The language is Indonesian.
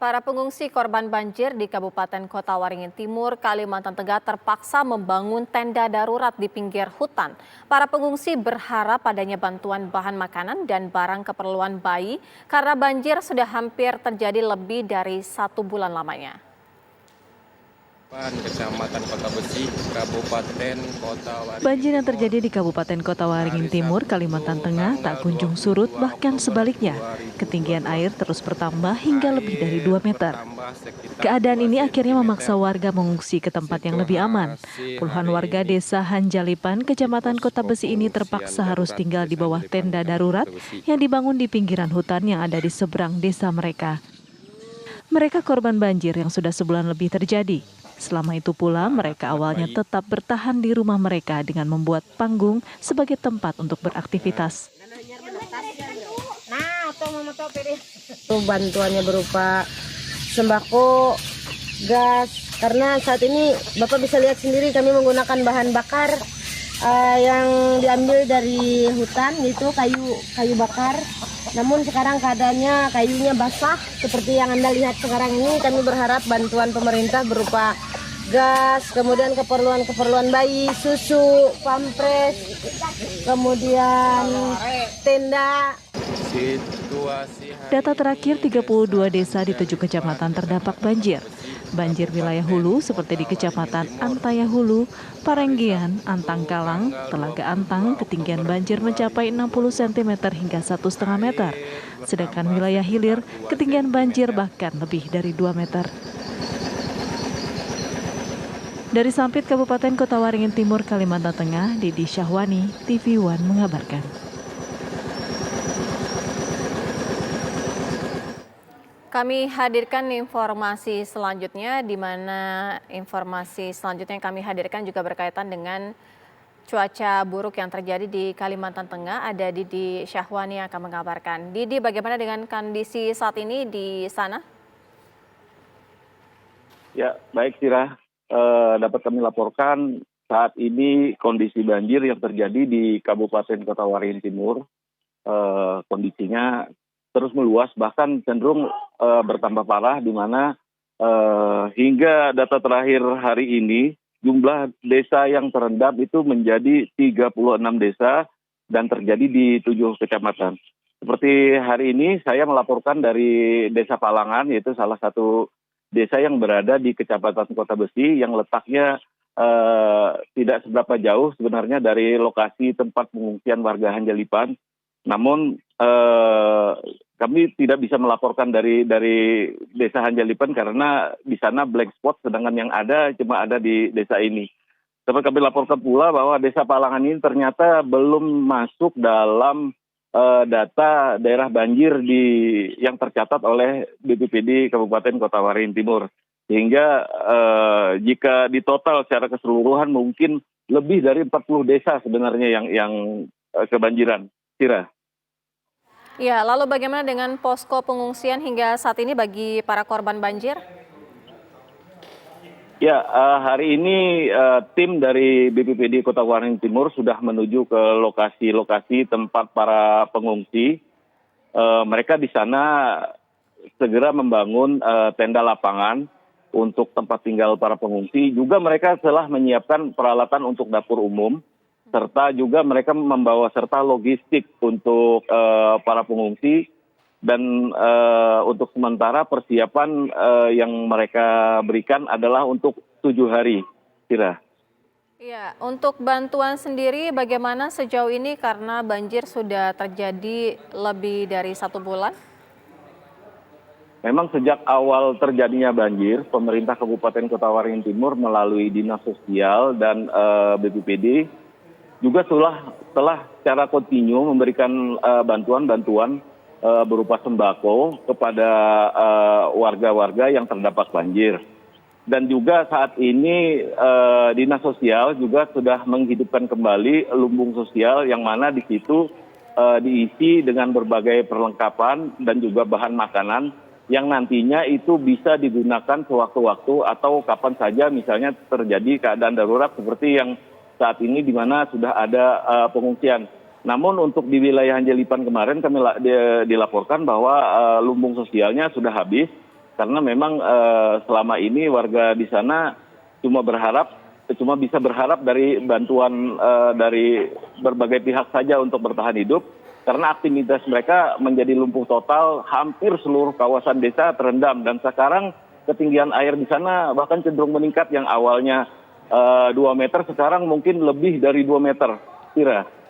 Para pengungsi korban banjir di Kabupaten Kota Waringin Timur, Kalimantan Tengah terpaksa membangun tenda darurat di pinggir hutan. Para pengungsi berharap adanya bantuan bahan makanan dan barang keperluan bayi karena banjir sudah hampir terjadi lebih dari 1 bulan lamanya. Kecamatan Kota Besi, Kabupaten Kota Waringin. Banjir yang terjadi di Kabupaten Kota Waringin Timur, Kalimantan Tengah tak kunjung surut, bahkan sebaliknya. Ketinggian air terus bertambah hingga lebih dari 2 meter. Keadaan ini akhirnya memaksa warga mengungsi ke tempat yang lebih aman. Puluhan warga desa Hanjalipan, Kecamatan Kota Besi ini terpaksa harus tinggal di bawah tenda darurat yang dibangun di pinggiran hutan yang ada di seberang desa mereka. Mereka korban banjir yang sudah sebulan lebih terjadi. Selama itu pula, mereka awalnya tetap bertahan di rumah mereka dengan membuat panggung sebagai tempat untuk beraktivitas. Bantuannya berupa sembako, gas, karena saat ini Bapak bisa lihat sendiri kami menggunakan bahan bakar yang diambil dari hutan, yaitu kayu bakar. Namun sekarang keadaannya kayunya basah seperti yang Anda lihat sekarang ini. Kami berharap bantuan pemerintah berupa gas, kemudian keperluan bayi, susu, pampres, kemudian tenda. Data terakhir 32 desa di 7 kecamatan terdampak banjir. Banjir wilayah hulu seperti di Kecamatan Antaya Hulu, Parenggian, Antang Kalang, Telaga Antang, ketinggian banjir mencapai 60 cm hingga 1,5 meter. Sedangkan wilayah hilir, ketinggian banjir bahkan lebih dari 2 meter. Dari Sampit, Kabupaten Kota Waringin Timur, Kalimantan Tengah, Didi Syahwani, TV One mengabarkan. Kami hadirkan informasi selanjutnya, di mana informasi selanjutnya yang kami hadirkan juga berkaitan dengan cuaca buruk yang terjadi di Kalimantan Tengah. Ada Didi Syahwani yang akan mengabarkan. Didi, bagaimana dengan kondisi saat ini di sana? Ya, baik Sirah. Dapat kami laporkan saat ini kondisi banjir yang terjadi di Kabupaten Kota Waringin Timur, kondisinya terus meluas, bahkan cenderung bertambah parah, di mana hingga data terakhir hari ini jumlah desa yang terendam itu menjadi 36 desa dan terjadi di 7 kecamatan. Seperti hari ini saya melaporkan dari Desa Palangan, yaitu salah satu desa yang berada di Kecamatan Kota Besi yang letaknya tidak seberapa jauh sebenarnya dari lokasi tempat pengungsian warga Hanjalipan. Namun kami tidak bisa melaporkan dari desa Hanjalipan karena di sana black spot, sedangkan yang ada cuma ada di desa ini. Dapat kami laporkan pula bahwa Desa Palangan ini ternyata belum masuk dalam data daerah banjir yang tercatat oleh BPBD Kabupaten Kota Waringin Timur. Sehingga jika ditotal secara keseluruhan mungkin lebih dari 40 desa sebenarnya yang kebanjiran. Sira. Ya, lalu bagaimana dengan posko pengungsian hingga saat ini bagi para korban banjir? Ya, hari ini tim dari BPBD Kota Waringin Timur sudah menuju ke lokasi-lokasi tempat para pengungsi. Mereka di sana segera membangun tenda lapangan untuk tempat tinggal para pengungsi. Juga mereka telah menyiapkan peralatan untuk dapur umum, serta juga mereka membawa serta logistik untuk para pengungsi. Dan untuk sementara persiapan yang mereka berikan adalah untuk 7 hari, Kira. Ya, untuk bantuan sendiri bagaimana sejauh ini karena banjir sudah terjadi lebih dari 1 bulan? Memang sejak awal terjadinya banjir, pemerintah Kabupaten Kota Waringin Timur melalui Dinas Sosial dan BPBD juga telah secara kontinu memberikan bantuan-bantuan berupa sembako kepada warga-warga yang terdampak banjir. Dan juga saat ini Dinas Sosial juga sudah menghidupkan kembali lumbung sosial yang mana di situ diisi dengan berbagai perlengkapan dan juga bahan makanan yang nantinya itu bisa digunakan sewaktu-waktu atau kapan saja misalnya terjadi keadaan darurat seperti yang saat ini di mana sudah ada pengungsian. Namun untuk di wilayah Hanjalipan kemarin kami dilaporkan bahwa lumbung sosialnya sudah habis karena memang selama ini warga di sana cuma bisa berharap dari bantuan dari berbagai pihak saja untuk bertahan hidup, karena aktivitas mereka menjadi lumpuh total, hampir seluruh kawasan desa terendam, dan sekarang ketinggian air di sana bahkan cenderung meningkat, yang awalnya 2 meter sekarang mungkin lebih dari 2 meter, Kira.